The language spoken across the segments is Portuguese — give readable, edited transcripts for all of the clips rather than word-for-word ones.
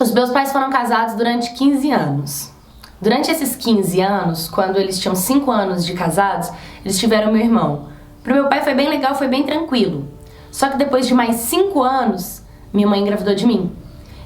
Os meus pais foram casados durante 15 anos. Durante esses 15 anos, quando eles tinham 5 anos de casados, eles tiveram meu irmão. Pro meu pai foi bem legal, foi bem tranquilo. Só que depois de mais 5 anos, minha mãe engravidou de mim.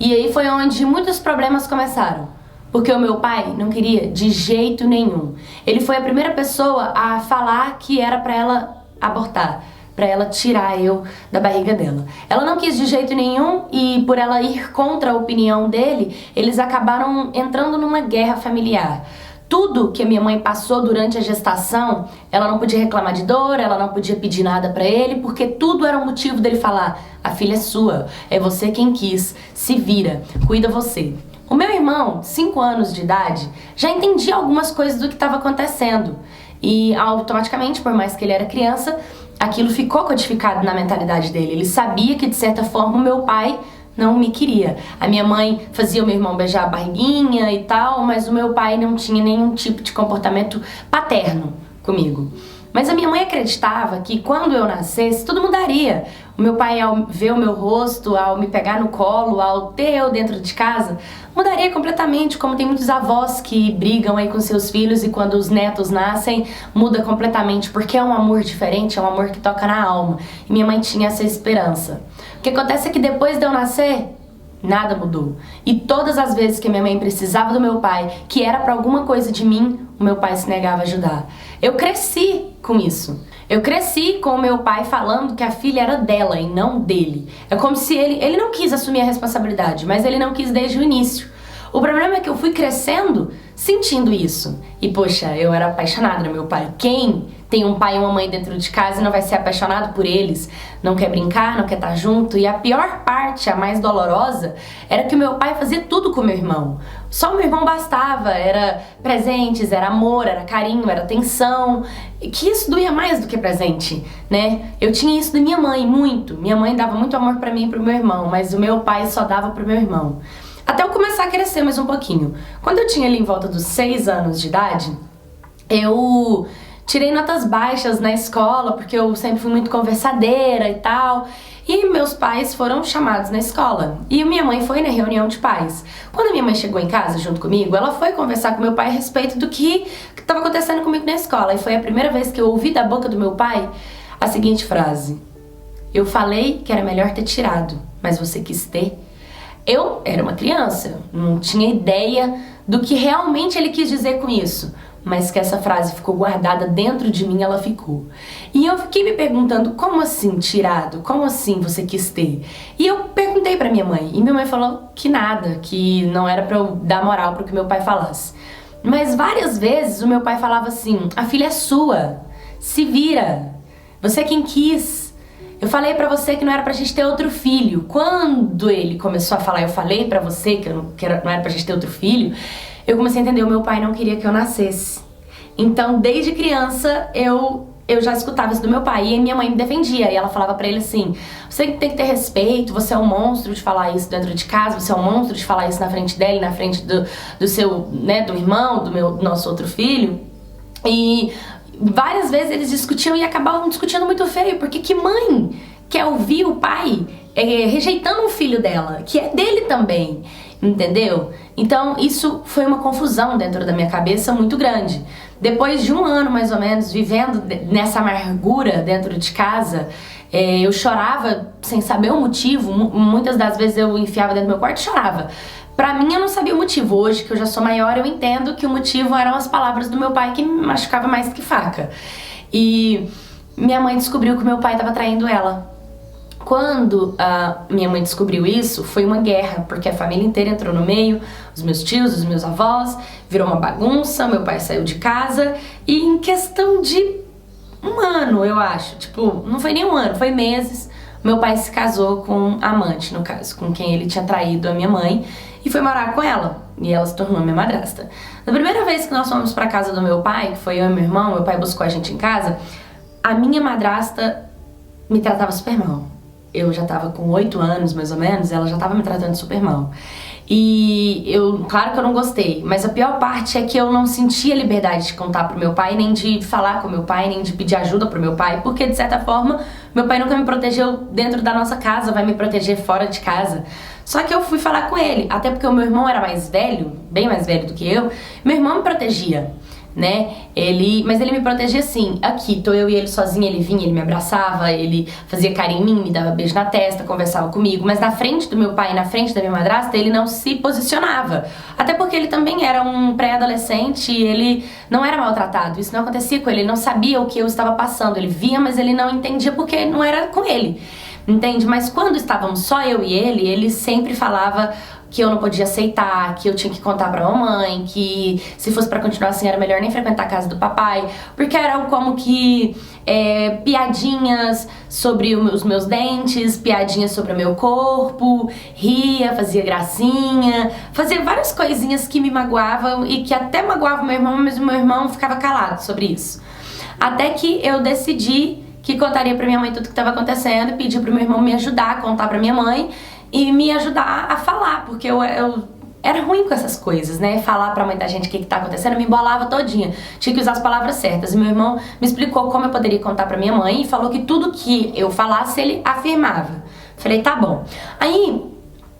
E aí foi onde muitos problemas começaram. Porque o meu pai não queria de jeito nenhum. Ele foi a primeira pessoa a falar que era pra ela abortar, pra ela tirar eu da barriga dela. Ela não quis de jeito nenhum e por ela ir contra a opinião dele, eles acabaram entrando numa guerra familiar. Tudo que a minha mãe passou durante a gestação, ela não podia reclamar de dor, ela não podia pedir nada pra ele, porque tudo era um motivo dele falar: a filha é sua, é você quem quis, se vira, cuida você. O meu irmão, 5 anos de idade, já entendia algumas coisas do que estava acontecendo. E automaticamente, por mais que ele era criança, aquilo ficou codificado na mentalidade dele. Ele sabia que, de certa forma, o meu pai não me queria. A minha mãe fazia o meu irmão beijar a barriguinha e tal, mas o meu pai não tinha nenhum tipo de comportamento paterno comigo. Mas a minha mãe acreditava que quando eu nascesse, tudo mudaria. O meu pai, ao ver o meu rosto, ao me pegar no colo, ao ter eu dentro de casa, mudaria completamente, como tem muitos avós que brigam aí com seus filhos e quando os netos nascem, muda completamente, porque é um amor diferente, é um amor que toca na alma. E minha mãe tinha essa esperança. O que acontece é que depois de eu nascer, nada mudou. E todas as vezes que minha mãe precisava do meu pai, que era pra alguma coisa de mim, o meu pai se negava a ajudar. Eu cresci com isso. Eu cresci com o meu pai falando que a filha era dela e não dele. É como se ele não quis assumir a responsabilidade, mas ele não quis desde o início. O problema é que eu fui crescendo sentindo isso. E poxa, eu era apaixonada no meu pai. Quem tem um pai e uma mãe dentro de casa e não vai ser apaixonado por eles? Não quer brincar, não quer estar junto. E a pior parte, a mais dolorosa, era que o meu pai fazia tudo com o meu irmão. Só o meu irmão bastava. Era presentes, era amor, era carinho, era atenção. Que isso doía mais do que presente, né? Eu tinha isso da minha mãe, muito. Minha mãe dava muito amor pra mim e pro meu irmão, mas o meu pai só dava pro meu irmão. Até eu começar a crescer mais um pouquinho. Quando eu tinha ali em volta dos 6 anos de idade, eu tirei notas baixas na escola, porque eu sempre fui muito conversadeira e tal. E meus pais foram chamados na escola. E minha mãe foi na reunião de pais. Quando a minha mãe chegou em casa junto comigo, ela foi conversar com meu pai a respeito do que estava acontecendo comigo na escola. E foi a primeira vez que eu ouvi da boca do meu pai a seguinte frase: eu falei que era melhor ter tirado, mas você quis ter. Eu era uma criança, não tinha ideia do que realmente ele quis dizer com isso, mas que essa frase ficou guardada dentro de mim, ela ficou. E eu fiquei me perguntando, como assim tirado? Como assim você quis ter? E eu perguntei pra minha mãe, e minha mãe falou que nada, que não era pra eu dar moral pro que meu pai falasse. Mas várias vezes o meu pai falava assim: a filha é sua, se vira, você é quem quis. Eu falei pra você que não era pra gente ter outro filho. Quando ele começou a falar, eu falei pra você que não era pra gente ter outro filho, eu comecei a entender, o meu pai não queria que eu nascesse. Então, desde criança, eu já escutava isso do meu pai. E minha mãe me defendia. E ela falava pra ele assim: você tem que ter respeito, você é um monstro de falar isso dentro de casa, você é um monstro de falar isso na frente dele, na frente do seu, né, do irmão, do nosso outro filho. E várias vezes eles discutiam e acabavam discutindo muito feio, porque que mãe quer ouvir o pai rejeitando um filho dela, que é dele também, entendeu? Então isso foi uma confusão dentro da minha cabeça muito grande. Depois de 1 ano mais ou menos vivendo nessa amargura dentro de casa, eu chorava sem saber o motivo. Muitas das vezes eu enfiava dentro do meu quarto e chorava. Pra mim eu não sabia o motivo. Hoje que eu já sou maior, eu entendo que o motivo eram as palavras do meu pai que me machucava mais que faca. E minha mãe descobriu que meu pai estava traindo ela. Quando a minha mãe descobriu isso, foi uma guerra, porque a família inteira entrou no meio, os meus tios, os meus avós, virou uma bagunça, meu pai saiu de casa e em questão de 1 ano, eu acho, tipo, não foi nem 1 ano, foi meses, meu pai se casou com a amante, no caso, com quem ele tinha traído a minha mãe, e foi morar com ela, e ela se tornou minha madrasta. Na primeira vez que nós fomos pra casa do meu pai, que foi eu e meu irmão, meu pai buscou a gente em casa, a minha madrasta me tratava super mal. Eu já tava com 8 anos, mais ou menos, ela já tava me tratando super mal. E claro que eu não gostei, mas a pior parte é que eu não sentia liberdade de contar pro meu pai, nem de falar com meu pai, nem de pedir ajuda pro meu pai, porque de certa forma, meu pai nunca me protegeu dentro da nossa casa, vai me proteger fora de casa. Só que eu fui falar com ele, até porque o meu irmão era mais velho, bem mais velho do que eu. Meu irmão me protegia, né? Mas ele me protegia assim, aqui, tô eu e ele sozinho, ele vinha, ele me abraçava, ele fazia carinho em mim, me dava beijo na testa, conversava comigo, mas na frente do meu pai, na frente da minha madrasta, ele não se posicionava. Até porque ele também era um pré-adolescente e ele não era maltratado, isso não acontecia com ele, ele não sabia o que eu estava passando, ele via, mas ele não entendia porque não era com ele. Entende? Mas quando estávamos só eu e ele sempre falava que eu não podia aceitar, que eu tinha que contar pra mamãe, que se fosse pra continuar assim era melhor nem frequentar a casa do papai, porque eram como que piadinhas sobre os meus dentes, piadinhas sobre o meu corpo, ria, fazia gracinha, fazia várias coisinhas que me magoavam e que até magoavam meu irmão, mas o meu irmão ficava calado sobre isso. Até que eu decidi que contaria pra minha mãe tudo que estava acontecendo e pedi pro meu irmão me ajudar a contar pra minha mãe e me ajudar a falar, porque eu era ruim com essas coisas, né? Falar pra muita gente o que tá acontecendo, me embolava todinha. Tinha que usar as palavras certas. E meu irmão me explicou como eu poderia contar pra minha mãe e falou que tudo que eu falasse, ele afirmava. Falei, tá bom. Aí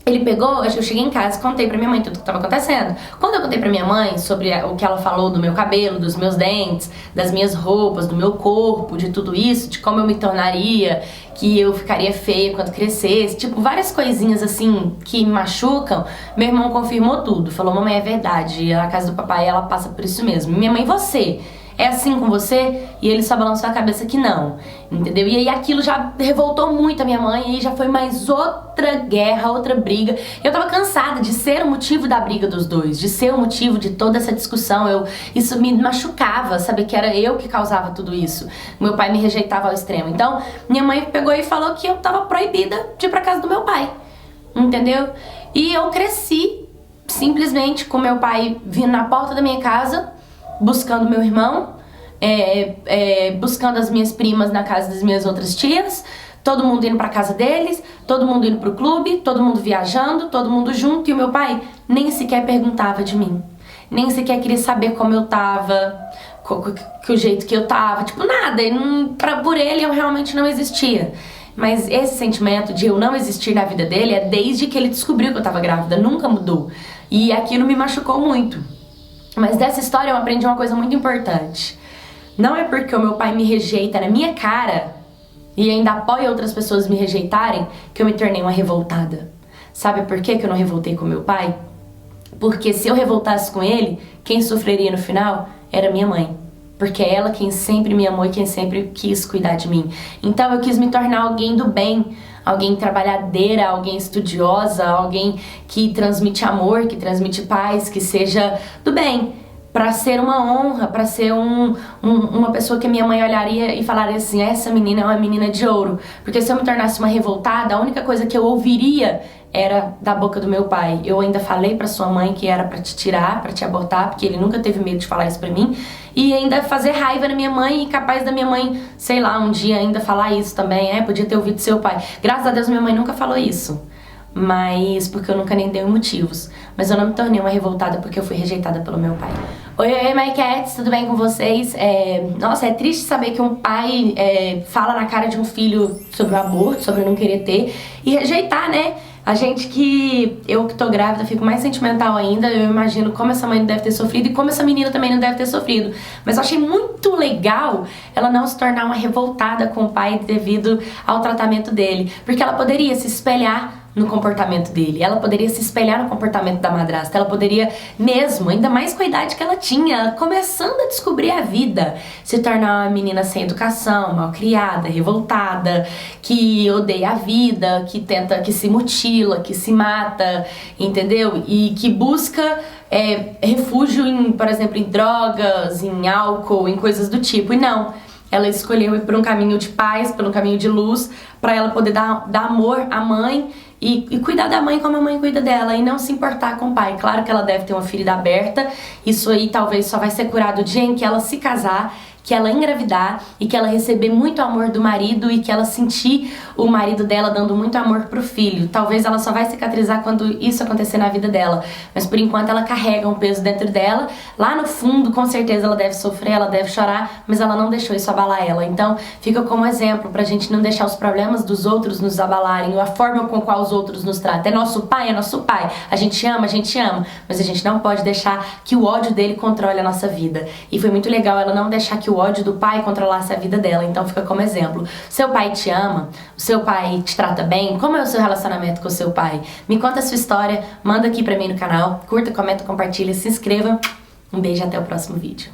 ele pegou, eu cheguei em casa e contei pra minha mãe tudo o que estava acontecendo. Quando eu contei pra minha mãe sobre o que ela falou do meu cabelo, dos meus dentes, das minhas roupas, do meu corpo, de tudo isso, de como eu me tornaria, que eu ficaria feia quando crescesse, tipo, várias coisinhas assim que me machucam, meu irmão confirmou tudo. Falou, mamãe, é verdade, a casa do papai, ela passa por isso mesmo. Minha mãe, você é assim com você? E ele só balançou a cabeça que não, entendeu? E aí aquilo já revoltou muito a minha mãe, e aí já foi mais outra guerra, outra briga. Eu tava cansada de ser o motivo da briga dos dois, de ser o motivo de toda essa discussão. Isso me machucava, saber que era eu que causava tudo isso. Meu pai me rejeitava ao extremo. Então, minha mãe pegou e falou que eu tava proibida de ir pra casa do meu pai, entendeu? E eu cresci simplesmente com meu pai vindo na porta da minha casa, buscando meu irmão, buscando as minhas primas na casa das minhas outras tias, todo mundo indo pra casa deles, todo mundo indo pro clube, todo mundo viajando, todo mundo junto, e o meu pai nem sequer perguntava de mim, nem sequer queria saber como eu tava, que o jeito que eu tava, tipo, nada, por ele eu realmente não existia. Mas esse sentimento de eu não existir na vida dele é desde que ele descobriu que eu tava grávida, nunca mudou, e aquilo me machucou muito. Mas dessa história eu aprendi uma coisa muito importante. Não é porque o meu pai me rejeita na minha cara e ainda apoia outras pessoas me rejeitarem que eu me tornei uma revoltada. Sabe por que eu não revoltei com meu pai? Porque se eu revoltasse com ele, quem sofreria no final era minha mãe. Porque é ela quem sempre me amou e quem sempre quis cuidar de mim. Então eu quis me tornar alguém do bem, alguém trabalhadeira, alguém estudiosa, alguém que transmite amor, que transmite paz, que seja do bem, pra ser uma honra, pra ser uma pessoa que a minha mãe olharia e falaria assim, essa menina é uma menina de ouro. Porque se eu me tornasse uma revoltada, a única coisa que eu ouviria era da boca do meu pai. Eu ainda falei pra sua mãe que era pra te tirar, pra te abortar, porque ele nunca teve medo de falar isso pra mim, e ainda fazer raiva na minha mãe, e capaz da minha mãe, sei lá, um dia ainda falar isso também, podia ter ouvido seu pai. Graças a Deus minha mãe nunca falou isso, mas porque eu nunca nem dei motivos. Mas eu não me tornei uma revoltada porque eu fui rejeitada pelo meu pai. Oi, My Cats, tudo bem com vocês? Nossa, é triste saber que um pai fala na cara de um filho sobre o aborto, sobre não querer ter, e rejeitar, né? A gente eu que tô grávida, fico mais sentimental ainda. Eu imagino como essa mãe não deve ter sofrido e como essa menina também não deve ter sofrido. Mas eu achei muito legal ela não se tornar uma revoltada com o pai devido ao tratamento dele, porque ela poderia se espelhar no comportamento dele, ela poderia se espelhar no comportamento da madrasta, ela poderia mesmo, ainda mais com a idade que ela tinha, começando a descobrir a vida, se tornar uma menina sem educação, mal criada, revoltada, que odeia a vida, que se mutila, que se mata, entendeu? E que busca refúgio por exemplo, em drogas, em álcool, em coisas do tipo, e não. Ela escolheu ir por um caminho de paz, por um caminho de luz, para ela poder dar amor à mãe e cuidar da mãe como a mãe cuida dela, e não se importar com o pai. Claro que ela deve ter uma ferida aberta, isso aí talvez só vai ser curado o dia em que ela se casar, que ela engravidar e que ela receber muito amor do marido e que ela sentir o marido dela dando muito amor pro filho. Talvez ela só vai cicatrizar quando isso acontecer na vida dela, mas por enquanto ela carrega um peso dentro dela. Lá no fundo, com certeza ela deve sofrer, ela deve chorar, mas ela não deixou isso abalar ela. Então fica como exemplo pra gente não deixar os problemas dos outros nos abalarem, a forma com qual os outros nos tratam. É nosso pai, a gente ama, mas a gente não pode deixar que o ódio dele controle a nossa vida. E foi muito legal ela não deixar que o ódio do pai controlasse a vida dela. Então fica como exemplo. Seu pai te ama, o seu pai te trata bem, como é o seu relacionamento com o seu pai? Me conta a sua história, manda aqui pra mim no canal, curta, comenta, compartilha, se inscreva. Um beijo e até o próximo vídeo.